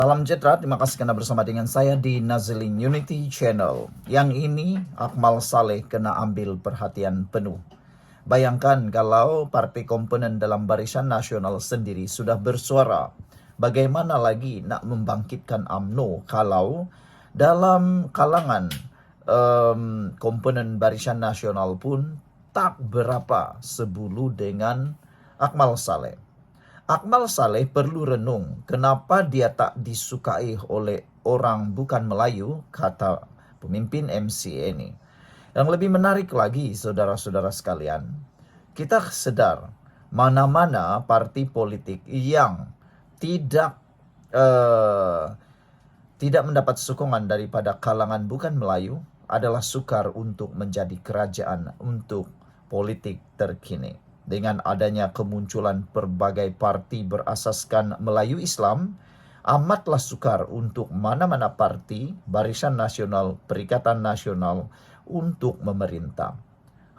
Salam sejahtera, terima kasih karena bersama dengan saya di Nazilin Unity Channel. Yang ini Akmal Saleh kena ambil perhatian penuh. Bayangkan kalau partai komponen dalam Barisan Nasional sendiri sudah bersuara, bagaimana lagi nak membangkitkan UMNO kalau dalam kalangan komponen Barisan Nasional pun tak berapa sebulu dengan Akmal Saleh. Akmal Saleh perlu renung kenapa dia tak disukai oleh orang bukan Melayu, kata pemimpin MCA ini. Yang lebih menarik lagi, saudara-saudara sekalian, kita sedar mana-mana parti politik yang tidak tidak mendapat sokongan daripada kalangan bukan Melayu adalah sukar untuk menjadi kerajaan untuk politik terkini. Dengan adanya kemunculan berbagai parti berasaskan Melayu Islam, amatlah sukar untuk mana-mana parti, Barisan Nasional, Perikatan Nasional untuk memerintah.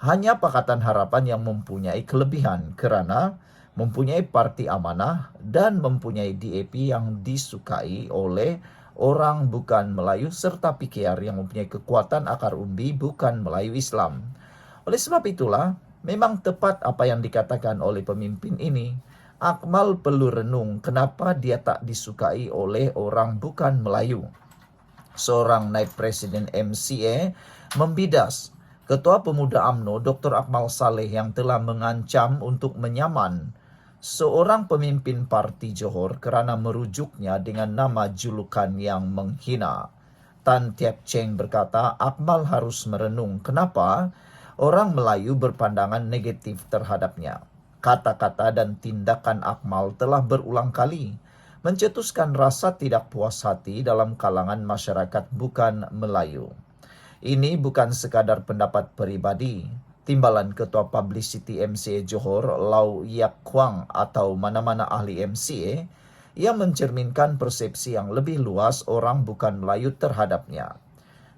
Hanya Pakatan Harapan yang mempunyai kelebihan kerana mempunyai parti amanah dan mempunyai DAP yang disukai oleh orang bukan Melayu serta PKR yang mempunyai kekuatan akar umbi bukan Melayu Islam. Oleh sebab itulah, memang tepat apa yang dikatakan oleh pemimpin ini. Akmal perlu renung kenapa dia tak disukai oleh orang bukan Melayu. Seorang naib presiden MCA membidas Ketua Pemuda UMNO Dr. Akmal Saleh yang telah mengancam untuk menyaman seorang pemimpin parti Johor kerana merujuknya dengan nama julukan yang menghina. Tan Tiap Cheng berkata, Akmal harus merenung kenapa orang Melayu berpandangan negatif terhadapnya. Kata-kata dan tindakan Akmal telah berulang kali mencetuskan rasa tidak puas hati dalam kalangan masyarakat bukan Melayu. Ini bukan sekadar pendapat peribadi. Timbalan Ketua Publicity MCA Johor, Lau Yak Kwang atau mana-mana ahli MCA, yang mencerminkan persepsi yang lebih luas orang bukan Melayu terhadapnya.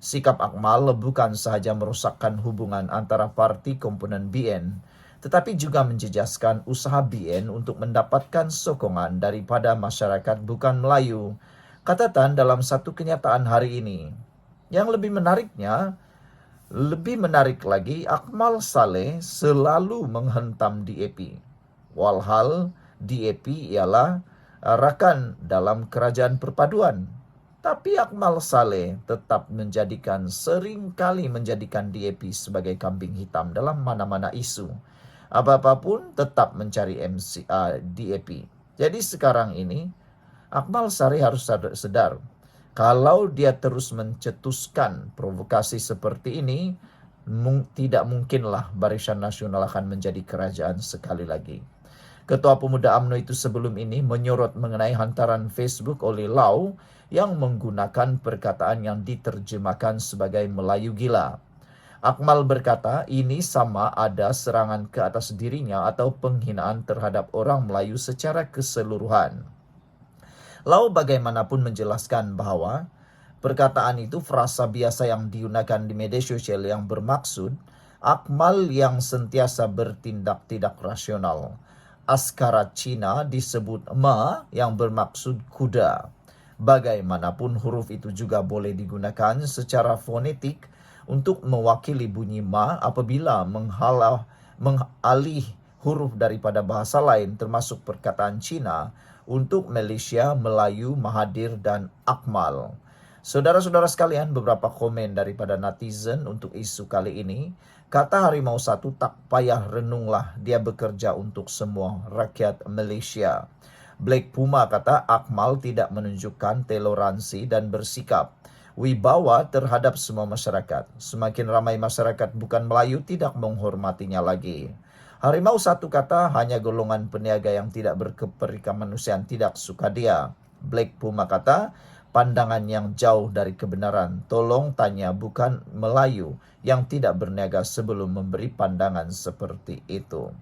Sikap Akmal bukan sahaja merosakkan hubungan antara parti komponen BN, tetapi juga menjejaskan usaha BN untuk mendapatkan sokongan daripada masyarakat bukan Melayu, kata Tan dalam satu kenyataan hari ini. Yang lebih menarik lagi, Akmal Saleh selalu menghentam DAP. Walhal DAP ialah rakan dalam kerajaan perpaduan. Tapi Akmal Saleh tetap seringkali menjadikan DAP sebagai kambing hitam dalam mana-mana isu. Apa-apa pun tetap mencari DAP. Jadi sekarang ini, Akmal Saleh harus sedar, kalau dia terus mencetuskan provokasi seperti ini, tidak mungkinlah Barisan Nasional akan menjadi kerajaan sekali lagi. Ketua Pemuda UMNO itu sebelum ini menyorot mengenai hantaran Facebook oleh Lau yang menggunakan perkataan yang diterjemahkan sebagai Melayu gila. Akmal berkata ini sama ada serangan ke atas dirinya atau penghinaan terhadap orang Melayu secara keseluruhan. Lau bagaimanapun menjelaskan bahawa perkataan itu frasa biasa yang digunakan di media sosial yang bermaksud Akmal yang sentiasa bertindak tidak rasional. Askara Cina disebut ma yang bermaksud kuda. Bagaimanapun huruf itu juga boleh digunakan secara fonetik untuk mewakili bunyi ma apabila mengalih huruf daripada bahasa lain termasuk perkataan Cina untuk Malaysia, Melayu, Mahathir dan Akmal. Saudara-saudara sekalian, beberapa komen daripada netizen untuk isu kali ini. Kata Harimau Satu, tak payah renunglah, dia bekerja untuk semua rakyat Malaysia. Black Puma kata Akmal tidak menunjukkan toleransi dan bersikap wibawa terhadap semua masyarakat. Semakin ramai masyarakat bukan Melayu tidak menghormatinya lagi. Harimau Satu kata hanya golongan peniaga yang tidak berkemanusiaan tidak suka dia. Black Puma kata pandangan yang jauh dari kebenaran. Tolong tanya bukan Melayu yang tidak berniaga sebelum memberi pandangan seperti itu.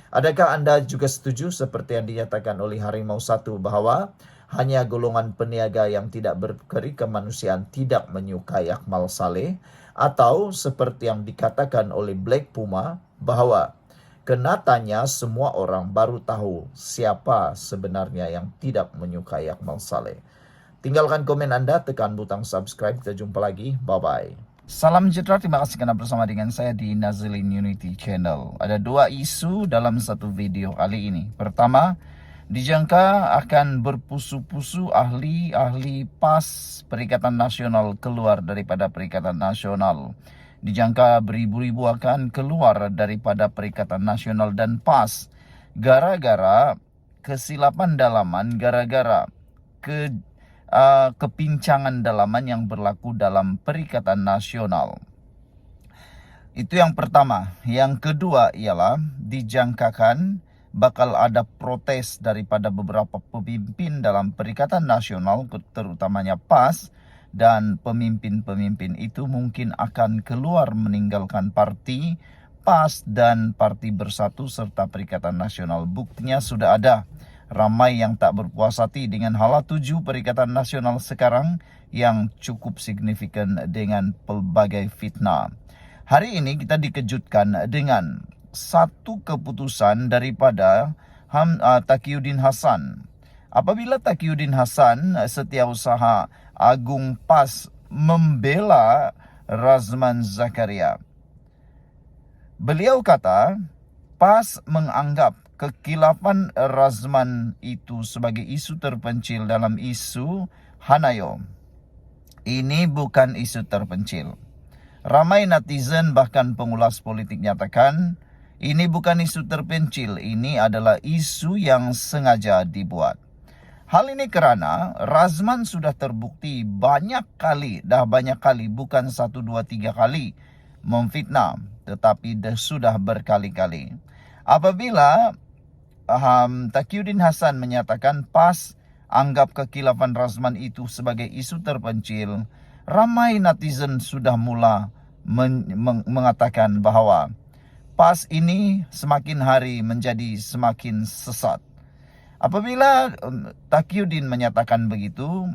Adakah anda juga setuju seperti yang dinyatakan oleh Harimau Satu bahawa hanya golongan peniaga yang tidak berkemanusiaan tidak menyukai Akmal Saleh, atau seperti yang dikatakan oleh Black Puma bahawa kena tanya semua orang baru tahu siapa sebenarnya yang tidak menyukai Akmal Saleh. Tinggalkan komen Anda, tekan butang subscribe. Kita jumpa lagi. Bye-bye. Salam sejahtera, terima kasih karena bersama dengan saya di Nazilin Unity Channel. Ada 2 isu dalam satu video kali ini. Pertama, dijangka akan berpusu-pusu ahli PAS Perikatan Nasional keluar daripada Perikatan Nasional. Dijangka beribu-ribu akan keluar daripada Perikatan Nasional dan PAS gara-gara kesilapan dalaman, gara-gara kepincangan dalaman yang berlaku dalam Perikatan Nasional. Itu yang pertama. Yang kedua ialah dijangkakan bakal ada protes daripada beberapa pemimpin dalam Perikatan Nasional, terutamanya PAS, dan pemimpin-pemimpin itu mungkin akan keluar meninggalkan parti PAS dan Parti Bersatu serta Perikatan Nasional. Buktinya sudah ada. Ramai yang tak berpuas hati dengan hala tuju Perikatan Nasional sekarang yang cukup signifikan dengan pelbagai fitnah. Hari ini kita dikejutkan dengan satu keputusan daripada Taqiyuddin Hasan. Apabila Taqiyuddin Hasan, Setiausaha Agung PAS, membela Razman Zakaria. Beliau kata, PAS menganggap kekilafan Razman itu sebagai isu terpencil dalam isu Hanayo. Ini bukan isu terpencil. Ramai netizen bahkan pengulas politik nyatakan, ini bukan isu terpencil, ini adalah isu yang sengaja dibuat. Hal ini kerana Razman sudah terbukti banyak kali, bukan 1, 2, 3 kali memfitnah, tetapi sudah berkali-kali. Apabila Taqiyuddin Hasan menyatakan PAS anggap kekilafan Razman itu sebagai isu terpencil, ramai netizen sudah mula mengatakan bahawa PAS ini semakin hari menjadi semakin sesat. Apabila Taqiyuddin menyatakan begitu,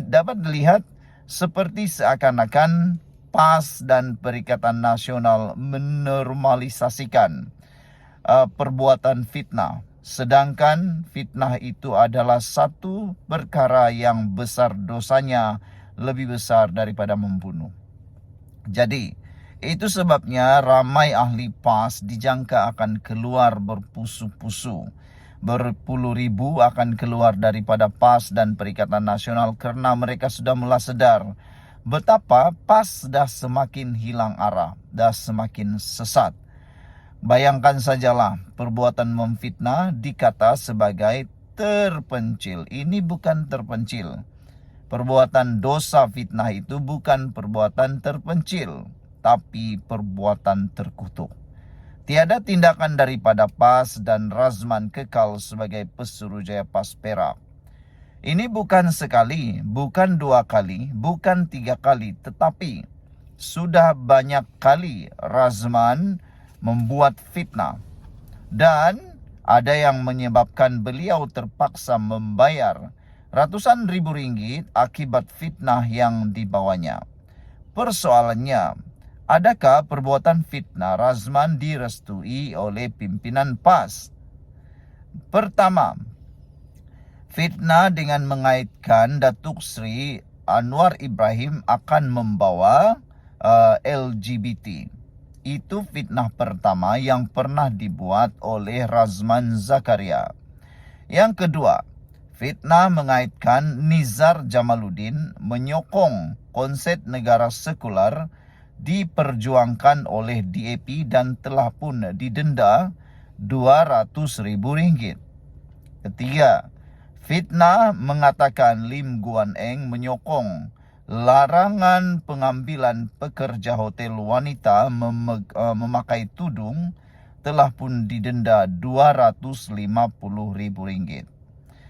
dapat dilihat seperti seakan-akan PAS dan Perikatan Nasional menormalisasikan perbuatan fitnah. Sedangkan fitnah itu adalah satu perkara yang besar dosanya, lebih besar daripada membunuh. Jadi, itu sebabnya ramai ahli PAS dijangka akan keluar berpusu-pusu. Berpuluh ribu akan keluar daripada PAS dan Perikatan Nasional kerana mereka sudah mula sedar betapa PAS dah semakin hilang arah, dah semakin sesat. Bayangkan sajalah, perbuatan memfitnah dikata sebagai terpencil. Ini bukan terpencil. Perbuatan dosa fitnah itu bukan perbuatan terpencil, tapi perbuatan terkutuk. Tiada tindakan daripada PAS dan Razman kekal sebagai Pesuruhjaya PAS Perak. Ini bukan sekali, bukan 2 kali, bukan 3 kali, tetapi sudah banyak kali Razman membuat fitnah, dan ada yang menyebabkan beliau terpaksa membayar ratusan ribu ringgit akibat fitnah yang dibawanya. Persoalannya, adakah perbuatan fitnah Razman direstui oleh pimpinan PAS? Pertama, fitnah dengan mengaitkan Datuk Seri Anwar Ibrahim akan membawa LGBT. Itu fitnah pertama yang pernah dibuat oleh Razman Zakaria. Yang kedua, fitnah mengaitkan Nizar Jamaluddin menyokong konsep negara sekular diperjuangkan oleh DAP dan telah pun didenda RM200,000. Ketiga, fitnah mengatakan Lim Guan Eng menyokong larangan pengambilan pekerja hotel wanita memakai tudung, telah pun didenda RM250,000.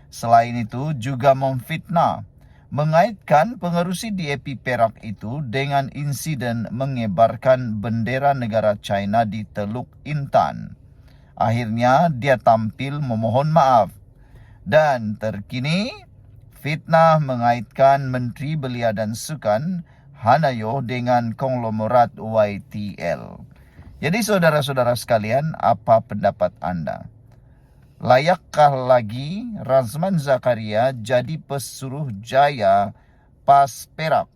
Selain itu juga memfitnah mengaitkan pengerusi DAP Perak itu dengan insiden mengibarkan bendera negara China di Teluk Intan. Akhirnya dia tampil memohon maaf. Dan terkini fitnah mengaitkan Menteri Belia dan Sukan Hanayo dengan konglomerat YTL. Jadi saudara-saudara sekalian, apa pendapat anda? Layakkah lagi Razman Zakaria jadi pesuruh jaya Pas Perak,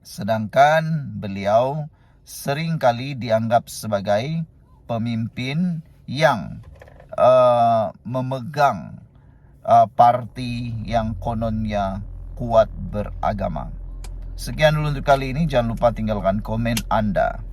sedangkan beliau seringkali dianggap sebagai pemimpin yang memegang parti yang kononnya kuat beragama. Sekian dulu untuk kali ini. Jangan lupa tinggalkan komen Anda.